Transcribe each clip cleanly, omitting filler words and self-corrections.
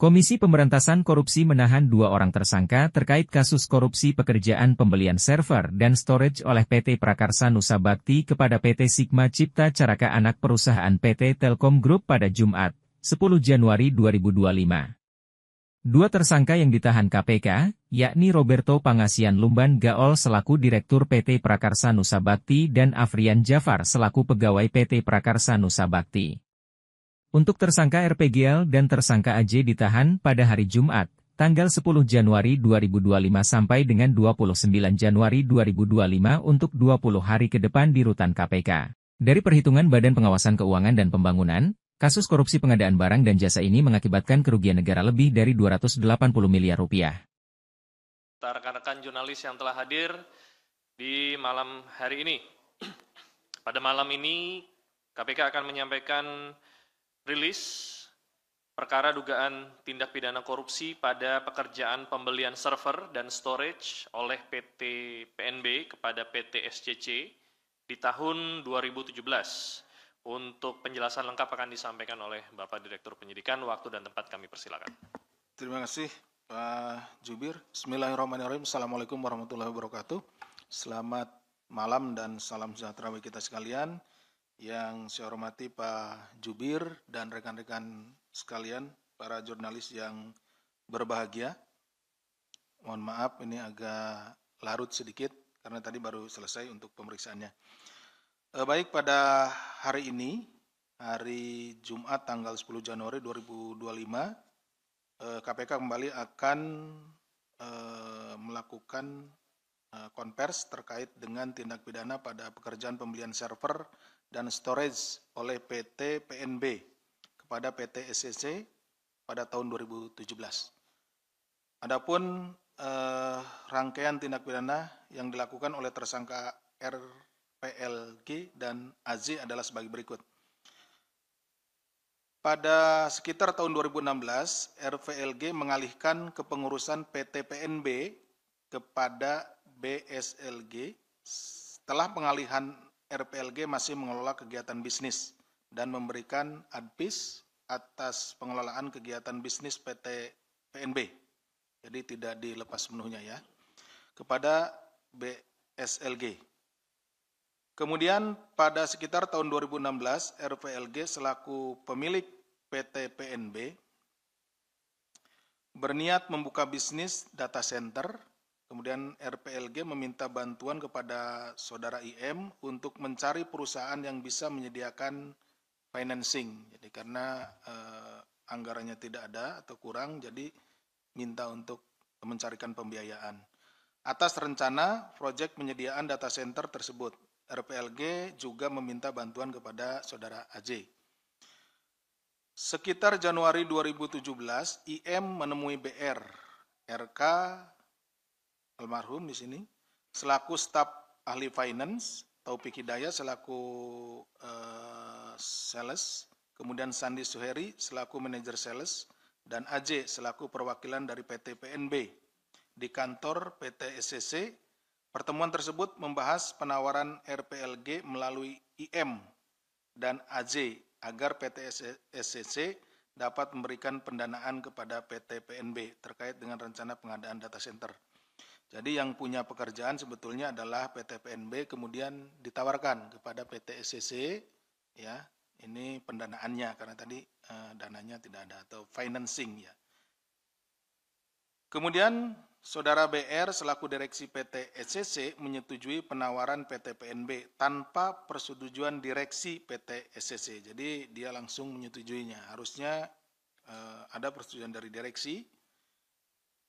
Komisi Pemberantasan Korupsi menahan 2 orang tersangka terkait kasus korupsi pekerjaan pembelian server dan storage oleh PT Prakarsa Nusa Bakti kepada PT Sigma Cipta Caraka anak perusahaan PT Telkom Group pada Jumat, 10 Januari 2025. 2 tersangka yang ditahan KPK, yakni Roberto Pangasian Lumban Gaol selaku Direktur PT Prakarsa Nusa Bakti dan Afrian Jafar selaku pegawai PT Prakarsa Nusa Bakti. Untuk tersangka RPGL dan tersangka AJ ditahan pada hari Jumat, tanggal 10 Januari 2025 sampai dengan 29 Januari 2025 untuk 20 hari ke depan di rutan KPK. Dari perhitungan Badan Pengawasan Keuangan dan Pembangunan, kasus korupsi pengadaan barang dan jasa ini mengakibatkan kerugian negara lebih dari 280 miliar rupiah. Rekan-rekan jurnalis yang telah hadir di malam hari ini. Pada malam ini, KPK akan menyampaikan rilis perkara dugaan tindak pidana korupsi pada pekerjaan pembelian server dan storage oleh PT PNB kepada PT SCC di tahun 2017. Untuk penjelasan lengkap akan disampaikan oleh Bapak Direktur Penyidikan. Waktu dan tempat kami persilakan. Terima kasih Pak Jubir. Bismillahirrahmanirrahim. Assalamualaikum warahmatullahi wabarakatuh. Selamat malam dan salam sejahtera bagi kita sekalian. Yang saya hormati Pak Jubir dan rekan-rekan sekalian, para jurnalis yang berbahagia. Mohon maaf ini agak larut sedikit karena tadi baru selesai untuk pemeriksaannya. Baik, pada hari ini, hari Jumat tanggal 10 Januari 2025, KPK kembali akan melakukan konvers terkait dengan tindak pidana pada pekerjaan pembelian server dan storage oleh PT PNB kepada PT SCC pada tahun 2017. Adapun rangkaian tindak pidana yang dilakukan oleh tersangka RPLG dan AZ adalah sebagai berikut. Pada sekitar tahun 2016, RPLG mengalihkan kepengurusan PT PNB kepada BSLG. Setelah pengalihan, RPLG masih mengelola kegiatan bisnis dan memberikan advis atas pengelolaan kegiatan bisnis PT PNB. Jadi tidak dilepas sepenuhnya ya, kepada BSLG. Kemudian pada sekitar tahun 2016, RPLG selaku pemilik PT PNB berniat membuka bisnis data center. Kemudian RPLG meminta bantuan kepada saudara IM untuk mencari perusahaan yang bisa menyediakan financing. Jadi karena anggarannya tidak ada atau kurang, jadi minta untuk mencarikan pembiayaan. Atas rencana proyek penyediaan data center tersebut, RPLG juga meminta bantuan kepada saudara AJ. Sekitar Januari 2017, IM menemui BR, RK, almarhum di sini, selaku staf ahli finance, Taufik Hidayat selaku sales, kemudian Sandi Suheri selaku manajer sales, dan AJ selaku perwakilan dari PT PNB di kantor PT SCC. Pertemuan tersebut membahas penawaran RPLG melalui IM dan AJ agar PT SCC dapat memberikan pendanaan kepada PT PNB terkait dengan rencana pengadaan data center. Jadi yang punya pekerjaan sebetulnya adalah PT PNB, kemudian ditawarkan kepada PT SCC, ya, ini pendanaannya karena tadi dananya tidak ada atau financing ya. Kemudian saudara BR selaku direksi PT SCC menyetujui penawaran PT PNB tanpa persetujuan direksi PT SCC. Jadi dia langsung menyetujuinya. Harusnya ada persetujuan dari direksi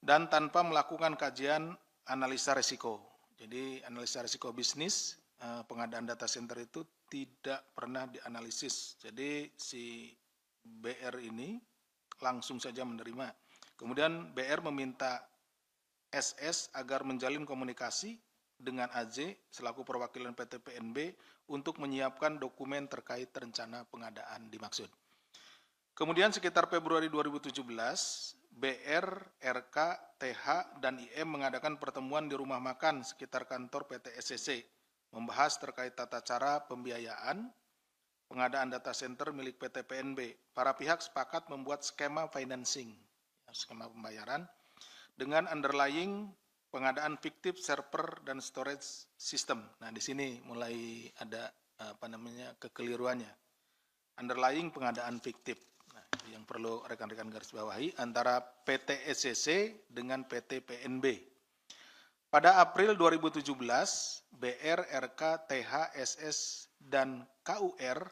dan tanpa melakukan kajian analisa risiko. Jadi analisa risiko bisnis pengadaan data center itu tidak pernah dianalisis. Jadi si BR ini langsung saja menerima. Kemudian BR meminta SS agar menjalin komunikasi dengan AJ selaku perwakilan PT PNB untuk menyiapkan dokumen terkait rencana pengadaan dimaksud. Kemudian sekitar Februari 2017, BR, RK, TH, dan IM mengadakan pertemuan di rumah makan sekitar kantor PT SCC, membahas terkait tata cara pembiayaan pengadaan data center milik PT PNB. Para pihak sepakat membuat skema financing. skema pembayaran dengan underlying pengadaan fiktif server dan storage system. Nah, di sini mulai ada kekeliruannya. Underlying pengadaan fiktif. Nah, yang perlu rekan-rekan garis bawahi antara PT SCC dengan PT PNB. Pada April 2017, BR, RK, TH, SS, dan KUR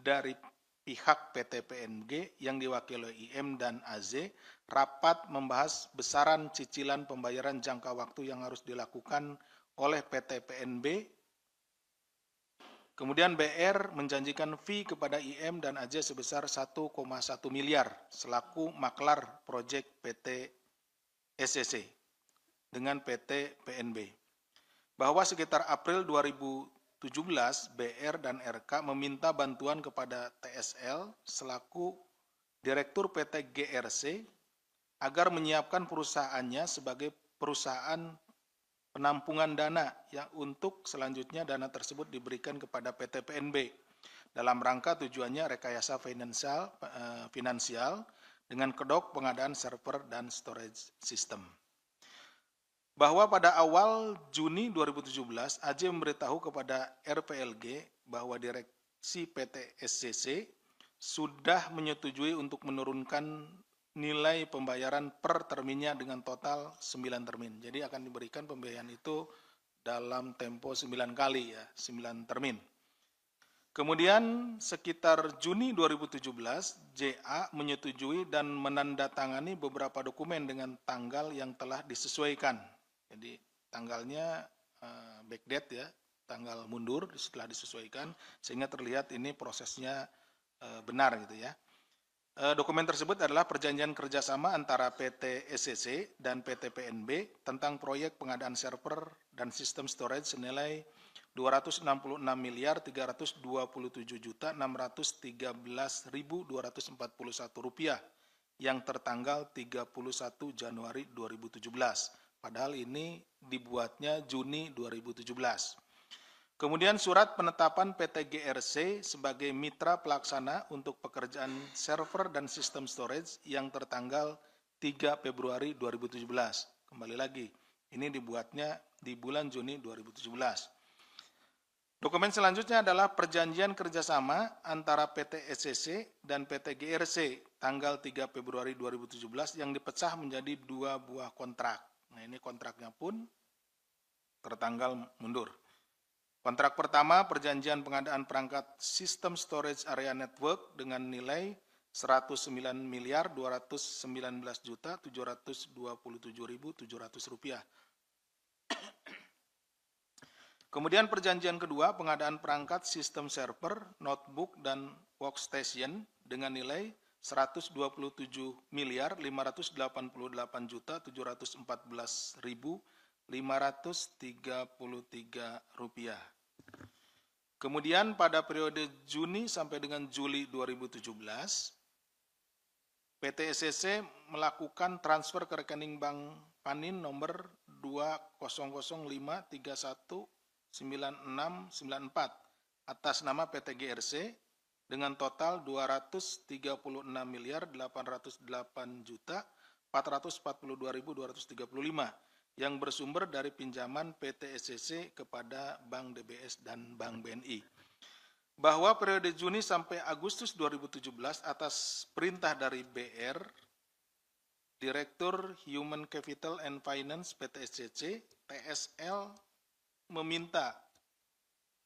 dari pihak PT PNG yang diwakili IM dan AZ rapat membahas besaran cicilan pembayaran jangka waktu yang harus dilakukan oleh PT PNB. Kemudian BR menjanjikan fee kepada IM dan AZ sebesar 1,1 miliar selaku maklar proyek PT SCC dengan PT PNB. Bahwa sekitar April 2017, BR dan RK meminta bantuan kepada TSL selaku Direktur PT GRC agar menyiapkan perusahaannya sebagai perusahaan penampungan dana yang untuk selanjutnya dana tersebut diberikan kepada PT PNB dalam rangka tujuannya rekayasa finansial dengan kedok pengadaan server dan storage system. Bahwa pada awal Juni 2017, AJ memberitahu kepada RPLG bahwa direksi PT SCC sudah menyetujui untuk menurunkan nilai pembayaran per terminnya dengan total 9 termin. Jadi akan diberikan pembayaran itu dalam tempo 9 kali ya, 9 termin. Kemudian sekitar Juni 2017, JA menyetujui dan menandatangani beberapa dokumen dengan tanggal yang telah disesuaikan. Jadi tanggalnya backdate ya, tanggal mundur setelah disesuaikan sehingga terlihat ini prosesnya benar gitu ya. Dokumen tersebut adalah perjanjian kerjasama antara PT SCC dan PT PNB tentang proyek pengadaan server dan sistem storage senilai Rp267.613.241 yang tertanggal 31 Januari 2017. Padahal ini dibuatnya Juni 2017. Kemudian surat penetapan PT GRC sebagai mitra pelaksana untuk pekerjaan server dan sistem storage yang tertanggal 3 Februari 2017. Kembali lagi, ini dibuatnya di bulan Juni 2017. Dokumen selanjutnya adalah perjanjian kerjasama antara PT SCC dan PT GRC tanggal 3 Februari 2017 yang dipecah menjadi 2 buah kontrak. Nah, ini kontraknya pun tertanggal mundur. Kontrak pertama, perjanjian pengadaan perangkat sistem storage area network dengan nilai Rp109.219.727.700. Kemudian perjanjian kedua, pengadaan perangkat sistem server, notebook, dan workstation dengan nilai Rp127.588.714.533. Kemudian pada periode Juni sampai dengan Juli 2017, PT SCC melakukan transfer ke rekening Bank Panin nomor 20011919694 atas nama PT GRC dengan total Rp238.408.442.235 yang bersumber dari pinjaman PT SCC kepada Bank DBS dan Bank BNI. Bahwa periode Juni sampai Agustus 2017 atas perintah dari BR, Direktur Human Capital and Finance PT SCC, TSL meminta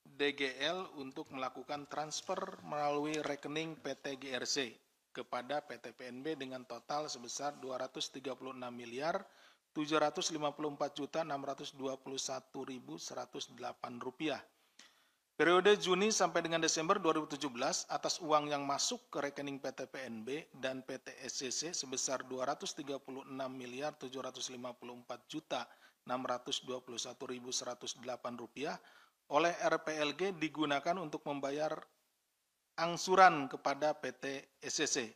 DGL untuk melakukan transfer melalui rekening PT GRC kepada PT PNB dengan total sebesar Rp234.621.108. Periode Juni sampai dengan Desember 2017 atas uang yang masuk ke rekening PT PNB dan PT SCC sebesar Rp234.654.621.108 oleh RPLG digunakan untuk membayar angsuran kepada PT SCC,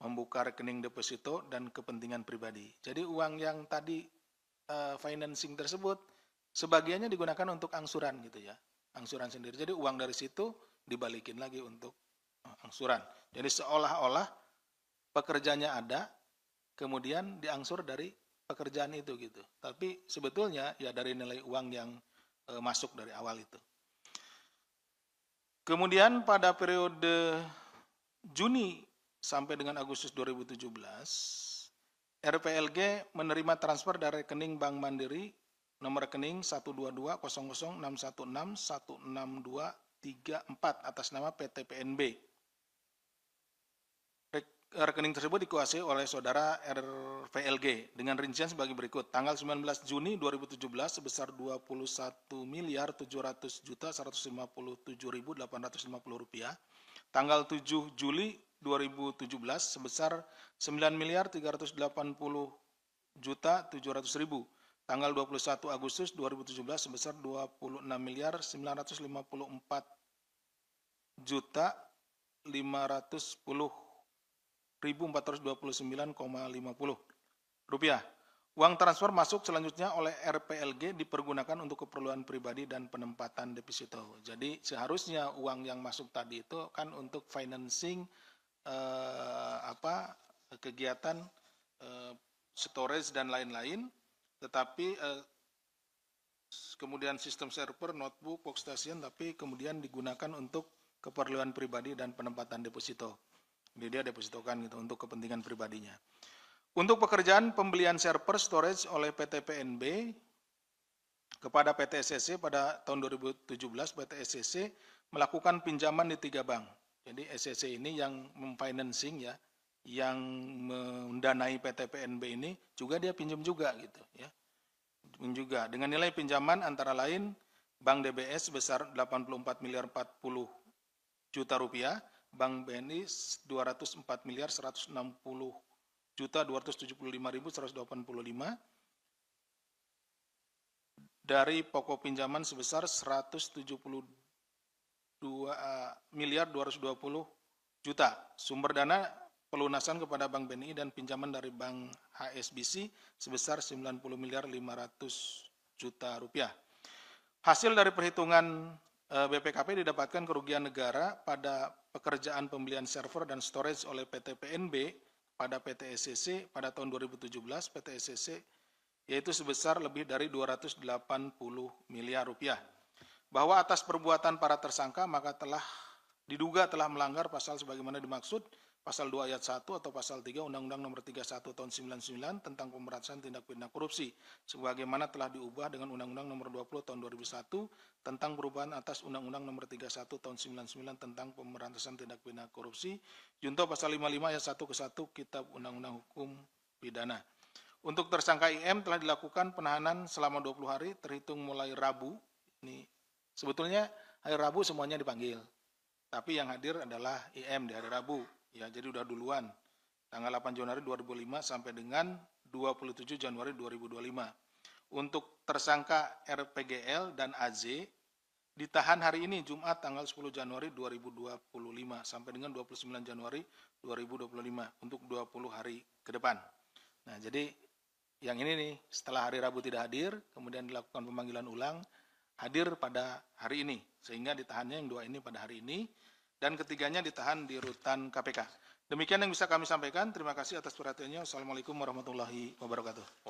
membuka rekening deposito dan kepentingan pribadi. Jadi uang yang tadi financing tersebut sebagiannya digunakan untuk angsuran gitu ya. Angsuran sendiri. Jadi uang dari situ dibalikin lagi untuk angsuran. Jadi seolah-olah pekerjanya ada, kemudian diangsur dari pekerjaan itu gitu. Tapi sebetulnya ya dari nilai uang yang masuk dari awal itu. Kemudian pada periode Juni sampai dengan Agustus 2017, RPLG menerima transfer dari rekening Bank Mandiri nomor rekening 1220061616234 atas nama PT PNB. Rekening tersebut dikuasai oleh saudara RPLG dengan rincian sebagai berikut. Tanggal 19 Juni 2017 sebesar Rp21.751.850.850. Tanggal 7 Juli 2017 sebesar Rp9.380.700.000. Tanggal 21 Agustus 2017 sebesar Rp26.954.429,50. Uang transfer masuk selanjutnya oleh RPLG dipergunakan untuk keperluan pribadi dan penempatan deposito. Jadi seharusnya uang yang masuk tadi itu kan untuk financing kegiatan storage dan lain-lain, tetapi kemudian sistem server, notebook, workstation, tapi kemudian digunakan untuk keperluan pribadi dan penempatan deposito. Jadi dia depositokan gitu untuk kepentingan pribadinya. Untuk pekerjaan pembelian server storage oleh PT PNB kepada PT SCC pada tahun 2017, PT SCC melakukan pinjaman di 3 bank. Jadi SCC ini yang memfinancing ya, yang mendanai PT PNB ini juga dia pinjam juga gitu ya. Juga dengan nilai pinjaman antara lain Bank DBS sebesar 84.040.000.000 rupiah, Bank BNI 204.160.275.185, dari pokok pinjaman sebesar 172.220.000.000. Sumber dana pelunasan kepada Bank BNI dan pinjaman dari Bank HSBC sebesar 90.500.000.000 rupiah. Hasil dari perhitungan BPKP didapatkan kerugian negara pada pekerjaan pembelian server dan storage oleh PT PNB pada PT SCC pada tahun 2017 PT SCC yaitu sebesar lebih dari 280 miliar rupiah. Bahwa atas perbuatan para tersangka maka diduga telah melanggar pasal sebagaimana dimaksud pasal 2 ayat 1 atau pasal 3 Undang-Undang Nomor 31 Tahun 99 tentang pemberantasan tindak pidana korupsi sebagaimana telah diubah dengan Undang-Undang Nomor 20 Tahun 2001 tentang perubahan atas Undang-Undang Nomor 31 Tahun 99 tentang pemberantasan tindak pidana korupsi junto pasal 55 ayat 1 ke 1 Kitab Undang-Undang Hukum Pidana. Untuk tersangka IM telah dilakukan penahanan selama 20 hari terhitung mulai Rabu. Ini sebetulnya hari Rabu semuanya dipanggil. Tapi yang hadir adalah IM di hari Rabu. Ya, jadi udah duluan. Tanggal 8 Januari 2005 sampai dengan 27 Januari 2025. Untuk tersangka RPGL dan AZ ditahan hari ini Jumat tanggal 10 Januari 2025 sampai dengan 29 Januari 2025 untuk 20 hari ke depan. Nah, jadi yang ini nih setelah hari Rabu tidak hadir, kemudian dilakukan pemanggilan ulang, hadir pada hari ini. Sehingga ditahannya yang 2 ini pada hari ini. Dan ketiganya ditahan di rutan KPK. Demikian yang bisa kami sampaikan. Terima kasih atas perhatiannya. Wassalamualaikum warahmatullahi wabarakatuh.